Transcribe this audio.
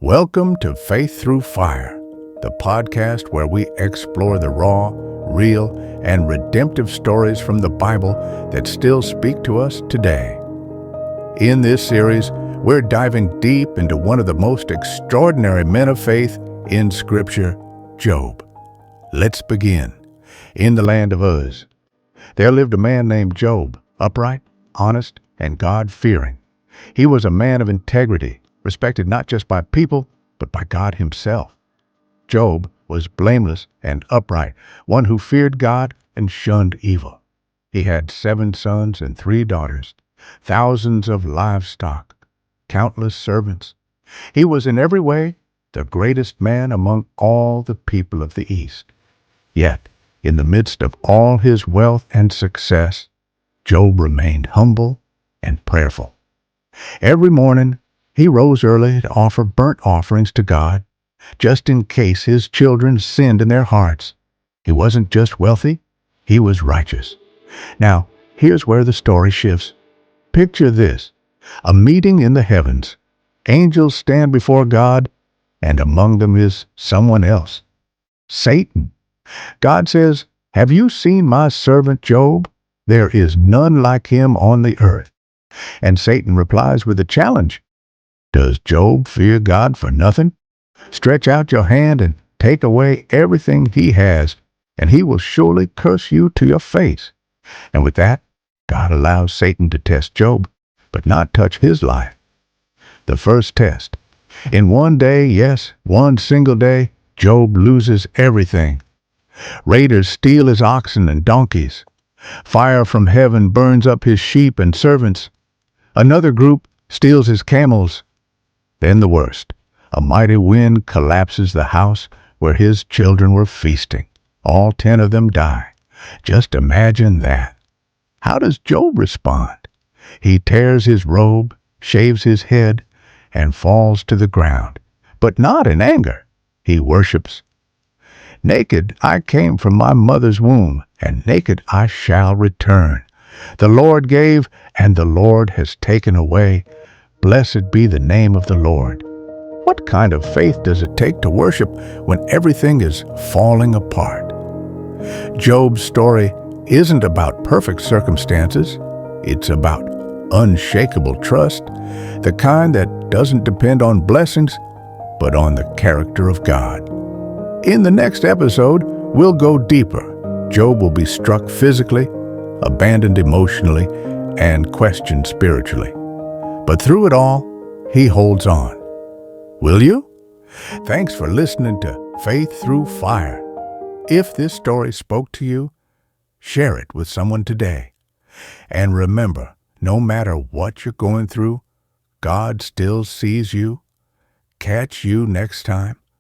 Welcome to Faith Through Fire, the podcast where we explore the raw, real, and redemptive stories from the Bible that still speak to us today. In this series, we're diving deep into one of the most extraordinary men of faith in Scripture, Job. Let's begin. In the land of Uz, there lived a man named Job, upright, honest, and God-fearing. He was a man of integrity, respected not just by people, but by God himself. Job was blameless and upright, one who feared God and shunned evil. He had 7 sons and 3 daughters, thousands of livestock, countless servants. He was in every way the greatest man among all the people of the East. Yet, in the midst of all his wealth and success, Job remained humble and prayerful. Every morning, he rose early to offer burnt offerings to God, just in case his children sinned in their hearts. He wasn't just wealthy, he was righteous. Now, here's where the story shifts. Picture this: a meeting in the heavens. Angels stand before God, and among them is someone else, Satan. God says, "Have you seen my servant Job? There is none like him on the earth." And Satan replies with a challenge. Does Job fear God for nothing? Stretch out your hand and take away everything he has, and he will surely curse you to your face. And with that, God allows Satan to test Job, but not touch his life. The first test. In one day, yes, one single day, Job loses everything. Raiders steal his oxen and donkeys. Fire from heaven burns up his sheep and servants. Another group steals his camels. Then the worst. A mighty wind collapses the house where his children were feasting. All 10 of them die. Just imagine that. How does Job respond? He tears his robe, shaves his head, and falls to the ground. But not in anger. He worships. Naked I came from my mother's womb, and naked I shall return. The Lord gave, and the Lord has taken away. Blessed be the name of the Lord. What kind of faith does it take to worship when everything is falling apart? Job's story isn't about perfect circumstances. It's about unshakable trust, the kind that doesn't depend on blessings, but on the character of God. In the next episode, we'll go deeper. Job will be struck physically, abandoned emotionally, and questioned spiritually. But through it all, he holds on. Will you? Thanks for listening to Faith Through Fire. If this story spoke to you, share it with someone today. And remember, no matter what you're going through, God still sees you. Catch you next time